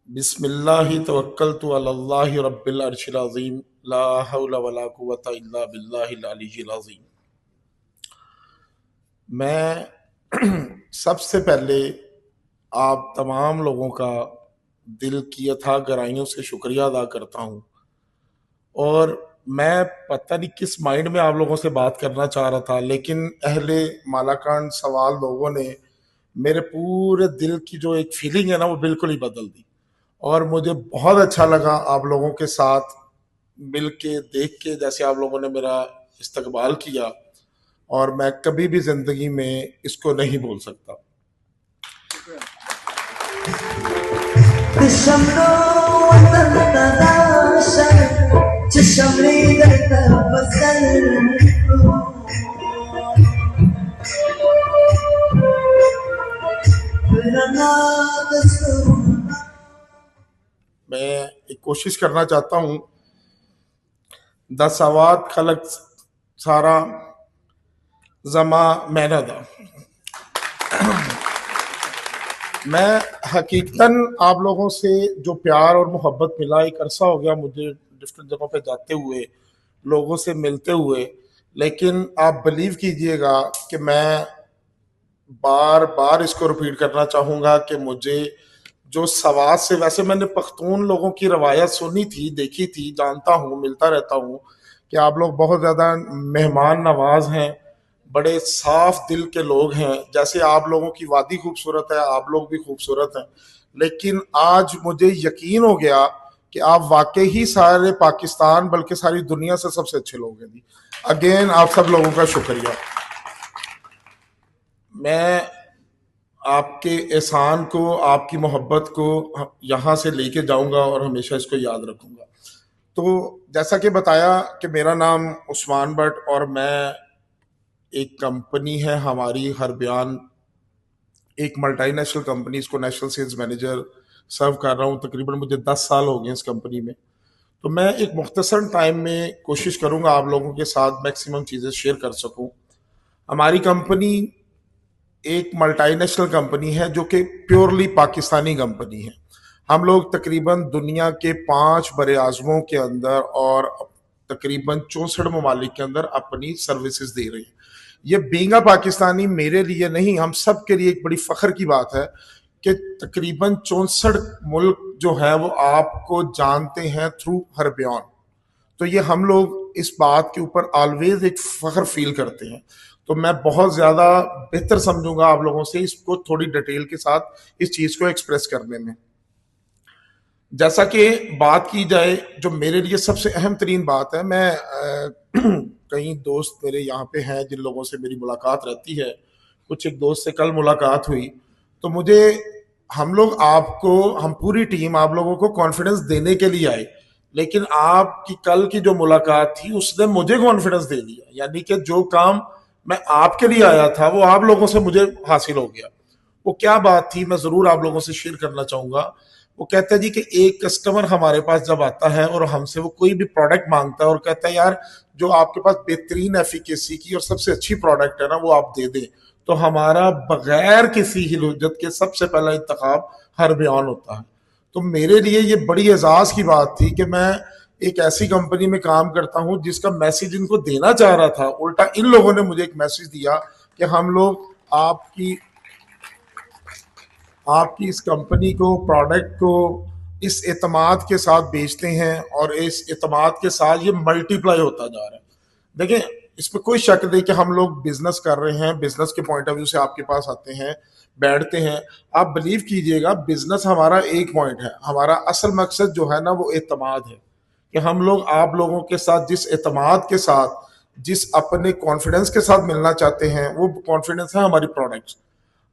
بسم اللہ توکلت علی اللہ رب العرش العظیم لا حول ولا قوۃ الا باللہ العلی العظیم۔ میں سب سے پہلے آپ تمام لوگوں کا دل کی اتھاہ گہرائیوں سے شکریہ ادا کرتا ہوں، اور میں پتہ نہیں کس مائنڈ میں آپ لوگوں سے بات کرنا چاہ رہا تھا، لیکن اہل مالاکان سوال لوگوں نے میرے پورے دل کی جو ایک فیلنگ ہے نا وہ بالکل ہی بدل دی، اور مجھے بہت اچھا لگا آپ لوگوں کے ساتھ مل کے دیکھ کے جیسے آپ لوگوں نے میرا استقبال کیا، اور میں کبھی بھی زندگی میں اس کو نہیں بھول سکتا۔ میں ایک کوشش کرنا چاہتا ہوں، دسوات خلق سارا زما محنت۔ میں حقیقتاً آپ لوگوں سے جو پیار اور محبت ملا، ایک عرصہ ہو گیا مجھے ڈفرینٹ جگہوں پہ جاتے ہوئے، لوگوں سے ملتے ہوئے، لیکن آپ بلیو کیجئے گا کہ میں بار بار اس کو ریپیٹ کرنا چاہوں گا کہ مجھے جو سوات سے، ویسے میں نے پختون لوگوں کی روایت سنی تھی، دیکھی تھی، جانتا ہوں، ملتا رہتا ہوں کہ آپ لوگ بہت زیادہ مہمان نواز ہیں، بڑے صاف دل کے لوگ ہیں، جیسے آپ لوگوں کی وادی خوبصورت ہے، آپ لوگ بھی خوبصورت ہیں، لیکن آج مجھے یقین ہو گیا کہ آپ واقعی سارے پاکستان بلکہ ساری دنیا سے سب سے اچھے لوگ ہیں۔ اگین آپ سب لوگوں کا شکریہ۔ میں آپ کے احسان کو، آپ کی محبت کو یہاں سے لے کے جاؤں گا اور ہمیشہ اس کو یاد رکھوں گا۔ تو جیسا کہ بتایا کہ میرا نام عثمان بٹ، اور میں ایک کمپنی ہے ہماری ہر بیان، ایک ملٹی نیشنل کمپنی، اس کو نیشنل سیلز مینیجر سرو کر رہا ہوں، تقریباً مجھے 10 سال ہو گئے اس کمپنی میں۔ تو میں ایک مختصر ٹائم میں کوشش کروں گا آپ لوگوں کے ساتھ میکسیمم چیزیں شیئر کر سکوں۔ ہماری کمپنی ایک ملٹی نیشنل کمپنی ہے جو کہ پیورلی پاکستانی کمپنی ہے۔ ہم لوگ تقریباً دنیا کے 5 بر اعظموں کے اندر اور تقریباً 64 ممالک کے اندر اپنی سروسز دے رہے ہیں۔ یہ بینگا پاکستانی میرے لیے نہیں، ہم سب کے لیے ایک بڑی فخر کی بات ہے کہ تقریباً 64 ملک جو ہے وہ آپ کو جانتے ہیں تھرو ہر بیان۔ تو یہ ہم لوگ اس بات کے اوپر آلویز ایک فخر فیل کرتے ہیں۔ تو میں بہت زیادہ بہتر سمجھوں گا آپ لوگوں سے اس کو تھوڑی ڈیٹیل کے ساتھ اس چیز کو ایکسپریس کرنے میں۔ جیسا کہ بات کی جائے جو میرے لیے سب سے اہم ترین بات ہے، میں کئی دوست میرے یہاں پہ ہیں جن لوگوں سے میری ملاقات رہتی ہے، کچھ ایک دوست سے کل ملاقات ہوئی، تو مجھے ہم لوگ ہم پوری ٹیم آپ لوگوں کو کانفیڈنس دینے کے لیے آئے، لیکن آپ کی کل کی جو ملاقات تھی اس نے مجھے کانفیڈنس دے دیا، یعنی کہ جو کام میں آپ کے لیے آیا تھا وہ آپ لوگوں سے مجھے حاصل ہو گیا۔ وہ کیا بات تھی میں ضرور آپ لوگوں سے شیئر کرنا چاہوں گا۔ وہ کہتا ہے جی کہ ایک کسٹمر ہمارے پاس جب آتا ہے اور ہم سے وہ کوئی بھی پروڈکٹ مانگتا ہے اور کہتا ہے یار جو آپ کے پاس بہترین ایفیکیسی کی اور سب سے اچھی پروڈکٹ ہے نا وہ آپ دے دیں، تو ہمارا بغیر کسی حجت کے سب سے پہلا انتخاب ہر بیان ہوتا ہے۔ تو میرے لیے یہ بڑی اعزاز کی بات تھی کہ میں ایک ایسی کمپنی میں کام کرتا ہوں جس کا میسیج ان کو دینا چاہ رہا تھا، الٹا ان لوگوں نے مجھے ایک میسیج دیا کہ ہم لوگ آپ کی اس کمپنی کو، پروڈکٹ کو اس اعتماد کے ساتھ بیچتے ہیں، اور اس اعتماد کے ساتھ یہ ملٹی پلائی ہوتا جا رہا ہے۔ دیکھیں اس پہ کوئی شک نہیں کہ ہم لوگ بزنس کر رہے ہیں، بزنس کے پوائنٹ آف ویو سے آپ کے پاس آتے ہیں، بیٹھتے ہیں، آپ بلیو کیجئے گا بزنس ہمارا ایک پوائنٹ ہے، ہمارا اصل مقصد جو ہے نا وہ اعتماد ہے، کہ ہم لوگ آپ لوگوں کے ساتھ جس اعتماد کے ساتھ، جس اپنے کانفیڈنس کے ساتھ ملنا چاہتے ہیں، وہ کانفیڈنس ہے ہماری پروڈکٹس۔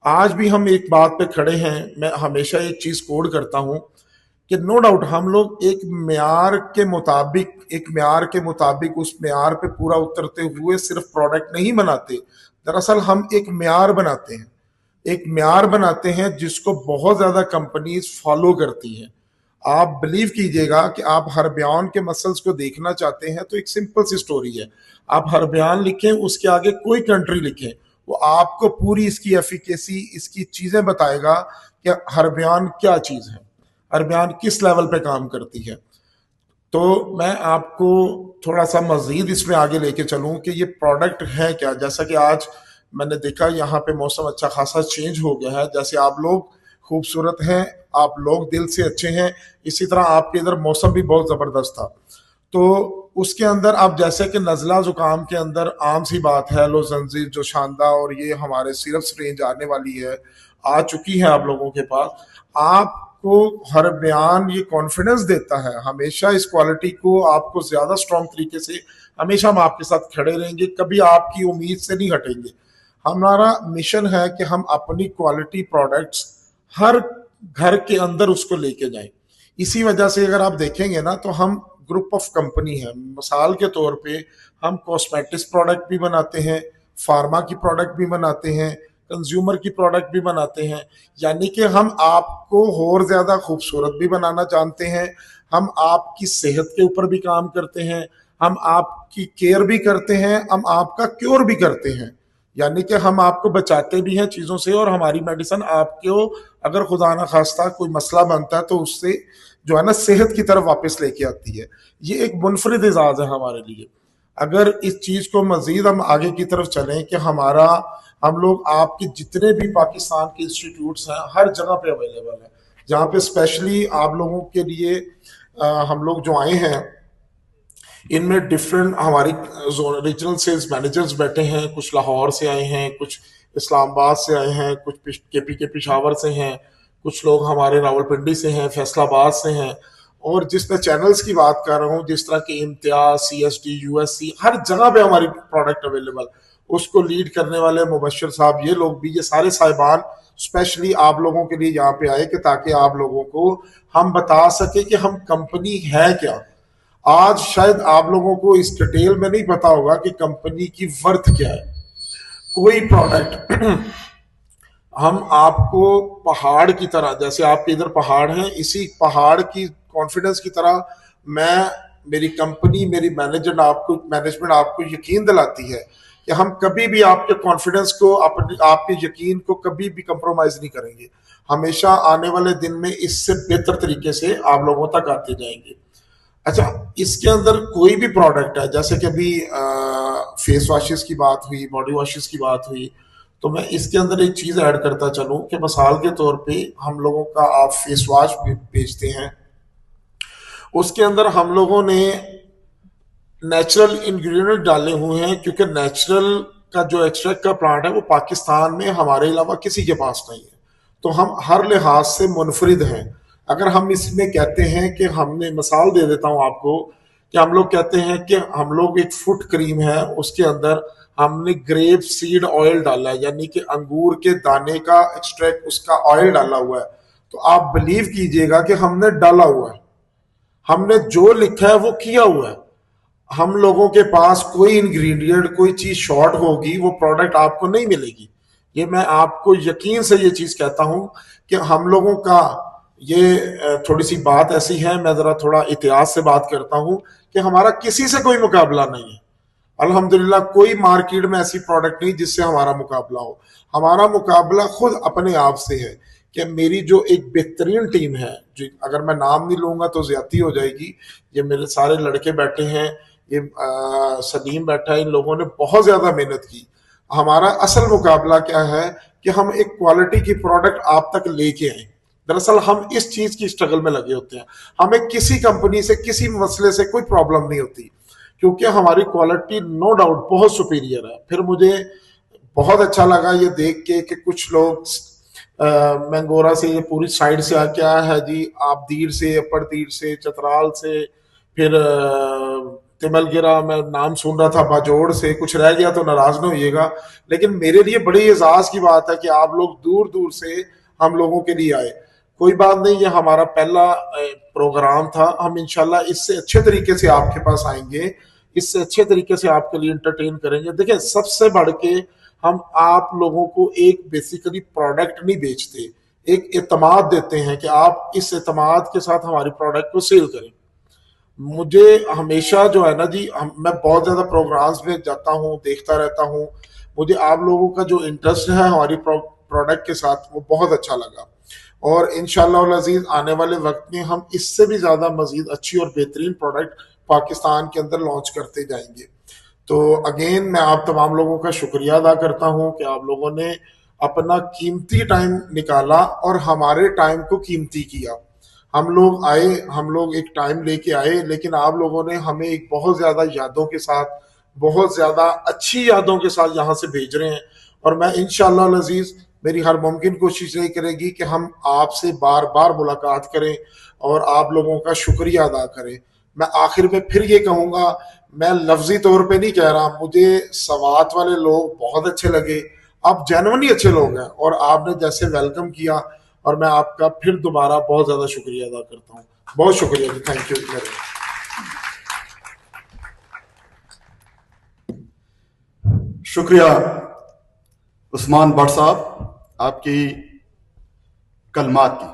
آج بھی ہم ایک بات پہ کھڑے ہیں، میں ہمیشہ ایک چیز کوڈ کرتا ہوں کہ نو ڈاؤٹ ہم لوگ ایک معیار کے مطابق اس معیار پہ پورا اترتے ہوئے صرف پروڈکٹ نہیں بناتے، دراصل ہم ایک معیار بناتے ہیں جس کو بہت زیادہ کمپنیز فالو کرتی ہیں۔ آپ بلیو کیجئے گا کہ آپ ہر بیان کے مسلز کو دیکھنا چاہتے ہیں تو ایک سمپل سی سٹوری ہے، آپ ہر بیان لکھیں، اس کے آگے کوئی کنٹری لکھیں، وہ آپ کو پوری اس کی ایفیکیسی، اس کی چیزیں بتائے گا کہ ہر بیان کیا چیز ہے، ہر بیان کس لیول پہ کام کرتی ہے۔ تو میں آپ کو تھوڑا سا مزید اس میں آگے لے کے چلوں کہ یہ پروڈکٹ ہے کیا۔ جیسا کہ آج میں نے دیکھا یہاں پہ موسم اچھا خاصا چینج ہو گیا ہے، جیسے آپ لوگ خوبصورت ہیں، آپ لوگ دل سے اچھے ہیں، اسی طرح آپ کے ادھر موسم بھی بہت زبردست تھا۔ تو اس کے اندر اب جیسے کہ نزلہ زکام کے اندر عام سی بات ہے، لوزنزی جو شاندہ اور یہ ہمارے سیرپس رینج آنے والی ہے، آ چکی ہے آپ لوگوں کے پاس۔ آپ کو ہر بیان یہ کانفیڈنس دیتا ہے، ہمیشہ اس کوالٹی کو آپ کو زیادہ اسٹرانگ طریقے سے، ہمیشہ ہم آپ کے ساتھ کھڑے رہیں گے، کبھی آپ کی امید سے نہیں ہٹیں گے۔ ہمارا مشن ہے کہ ہم اپنی کوالٹی پروڈکٹس ہر گھر کے اندر اس کو لے کے جائیں۔ اسی وجہ سے اگر آپ دیکھیں گے نا تو ہم گروپ آف کمپنی ہیں، مثال کے طور پہ ہم کاسمیٹکس پروڈکٹ بھی بناتے ہیں، فارما کی پروڈکٹ بھی بناتے ہیں، کنزیومر کی پروڈکٹ بھی بناتے ہیں، یعنی کہ ہم آپ کو اور زیادہ خوبصورت بھی بنانا جانتے ہیں، ہم آپ کی صحت کے اوپر بھی کام کرتے ہیں، ہم آپ کی کیئر بھی کرتے ہیں، ہم آپ کا کیور بھی کرتے ہیں، یعنی کہ ہم آپ کو بچاتے بھی ہیں چیزوں سے، اور ہماری میڈیسن آپ کو اگر خدا نہ خواستہ کوئی مسئلہ بنتا ہے تو اس سے جو ہے نا صحت کی طرف واپس لے کے آتی ہے۔ یہ ایک منفرد اعزاز ہے ہمارے لیے۔ اگر اس چیز کو مزید ہم آگے کی طرف چلیں کہ ہم لوگ آپ کے جتنے بھی پاکستان کے انسٹیٹیوٹس ہیں ہر جگہ پہ اویلیبل ہیں، جہاں پہ اسپیشلی آپ لوگوں کے لیے ہم لوگ جو آئے ہیں ان میں ڈفرینٹ ہماری ریجنل سیلز مینیجرز بیٹھے ہیں، کچھ لاہور سے آئے ہیں، کچھ اسلام آباد سے آئے ہیں، کچھ کے پی کے پشاور سے ہیں، کچھ لوگ ہمارے راول پنڈی سے ہیں، فیصل آباد سے ہیں، اور جس میں چینلز کی بات کر رہا ہوں جس طرح کہ Imtiaz, C S T, U S C, ہر جگہ پہ ہماری پروڈکٹ اویلیبل، اس کو لیڈ کرنے والے مبشر صاحب، یہ لوگ بھی، یہ سارے صاحبان اسپیشلی آپ لوگوں کے لیے یہاں پہ آئے کہ تاکہ آپ لوگوں کو ہم بتا سکیں کہ ہم کمپنی ہے کیا۔ آج شاید آپ لوگوں کو اس ڈیٹیل میں نہیں پتا ہوگا کہ کمپنی کی ورتھ کیا ہے۔ کوئی پروڈکٹ ہم آپ کو پہاڑ کی طرح، جیسے آپ کے ادھر پہاڑ ہیں، اسی پہاڑ کی کانفیڈنس کی طرح میری کمپنی، میری مینجمنٹ آپ کو یقین دلاتی ہے کہ ہم کبھی بھی آپ کے کانفیڈنس کو، آپ کے یقین کو کبھی بھی کمپرومائز نہیں کریں گے، ہمیشہ آنے والے دن میں اس سے بہتر طریقے سے آپ لوگوں تک آتے جائیں گے۔ اچھا، اس کے اندر کوئی بھی پروڈکٹ ہے، جیسے کہ ابھی فیس واشز کی بات ہوئی، باڈی واشز کی بات ہوئی، تو میں اس کے اندر ایک چیز ایڈ کرتا چلوں کہ مثال کے طور پہ ہم لوگوں کا آپ فیس واش بیچتے ہیں، اس کے اندر ہم لوگوں نے نیچرل انگریڈینٹ ڈالے ہوئے ہیں، کیونکہ نیچرل کا جو ایکسٹریکٹ کا پلانٹ ہے وہ پاکستان میں ہمارے علاوہ کسی کے پاس نہیں ہے، تو ہم ہر لحاظ سے منفرد ہیں۔ اگر ہم اس میں کہتے ہیں کہ ہم نے، مثال دے دیتا ہوں آپ کو، کہ ہم لوگ کہتے ہیں کہ ہم لوگ ایک فوڈ کریم ہے، اس کے اندر ہم نے گریپ سیڈ آئل ڈالا ہے، یعنی کہ انگور کے دانے کا ایکسٹریکٹ، اس کا آئل ڈالا ہوا ہے، تو آپ بلیو کیجئے گا کہ ہم نے ڈالا ہوا ہے، ہم نے جو لکھا ہے وہ کیا ہوا ہے۔ ہم لوگوں کے پاس کوئی انگریڈینٹ، کوئی چیز شارٹ ہوگی، وہ پروڈکٹ آپ کو نہیں ملے گی۔ یہ میں آپ کو یقین سے یہ چیز کہتا ہوں کہ ہم لوگوں کا یہ تھوڑی سی بات ایسی ہے، میں ذرا تھوڑا احتیاط سے بات کرتا ہوں کہ ہمارا کسی سے کوئی مقابلہ نہیں ہے، الحمدللہ کوئی مارکیٹ میں ایسی پروڈکٹ نہیں جس سے ہمارا مقابلہ ہو۔ ہمارا مقابلہ خود اپنے آپ سے ہے کہ میری جو ایک بہترین ٹیم ہے، جو اگر میں نام نہیں لوں گا تو زیادتی ہو جائے گی، یہ میرے سارے لڑکے بیٹھے ہیں، یہ سلیم بیٹھا ہے، ان لوگوں نے بہت زیادہ محنت کی۔ ہمارا اصل مقابلہ کیا ہے کہ ہم ایک کوالٹی کی پروڈکٹ آپ تک لے کے آئیں۔ دراصل ہم اس چیز کی اسٹرگل میں لگے ہوتے ہیں، ہمیں کسی کمپنی سے، کسی مسئلے سے کوئی پرابلم نہیں ہوتی، کیونکہ ہماری کوالٹی نو ڈاؤٹ بہت سپیریئر ہے۔ پھر مجھے بہت اچھا لگا یہ دیکھ کے کہ کچھ لوگ مینگورا سے، یہ پوری سائڈ سے کیا ہے جی، آپ دیر سے، اپر دیر سے، چترال سے، پھر تمل گرا، میں نام سن رہا تھا باجوڑ سے، کچھ رہ گیا تو ناراض نہ ہوئیے گا، لیکن میرے لیے بڑی اعزاز کی بات ہے کہ آپ لوگ دور دور سے ہم لوگوں کے لیے آئے۔ کوئی بات نہیں، یہ ہمارا پہلا پروگرام تھا، ہم انشاءاللہ اس سے اچھے طریقے سے آپ کے پاس آئیں گے، اس سے اچھے طریقے سے آپ کے لیے انٹرٹین کریں گے۔ دیکھیں، سب سے بڑھ کے ہم آپ لوگوں کو ایک بیسیکلی پروڈکٹ نہیں بیچتے، ایک اعتماد دیتے ہیں کہ آپ اس اعتماد کے ساتھ ہماری پروڈکٹ کو سیل کریں. مجھے ہمیشہ جو ہے نا جی، میں بہت زیادہ پروگرامز میں جاتا ہوں، دیکھتا رہتا ہوں. مجھے آپ لوگوں کا جو انٹرسٹ ہے ہماری پروڈکٹ کے ساتھ وہ بہت اچھا لگا، اور انشاءاللہ العزیز آنے والے وقت میں ہم اس سے بھی زیادہ مزید اچھی اور بہترین پروڈکٹ پاکستان کے اندر لانچ کرتے جائیں گے. تو اگین میں آپ تمام لوگوں کا شکریہ ادا کرتا ہوں کہ آپ لوگوں نے اپنا قیمتی ٹائم نکالا اور ہمارے ٹائم کو قیمتی کیا. ہم لوگ آئے، ہم لوگ ایک ٹائم لے کے آئے، لیکن آپ لوگوں نے ہمیں ایک بہت زیادہ یادوں کے ساتھ، بہت زیادہ اچھی یادوں کے ساتھ یہاں سے بھیج رہے ہیں. اور میں انشاءاللہ العزیز میری ہر ممکن کوشش یہی کرے گی کہ ہم آپ سے بار بار ملاقات کریں اور آپ لوگوں کا شکریہ ادا کریں. میں آخر میں پھر یہ کہوں گا، میں لفظی طور پہ نہیں کہہ رہا، مجھے سوات والے لوگ بہت اچھے لگے، آپ جینوینلی اچھے لوگ ہیں، اور آپ نے جیسے ویلکم کیا، اور میں آپ کا پھر دوبارہ بہت زیادہ شکریہ ادا کرتا ہوں. بہت شکریہ جی، تھینک یو ویری مچ. شکریہ عثمان بٹ صاحب آپ کی کلمات کی.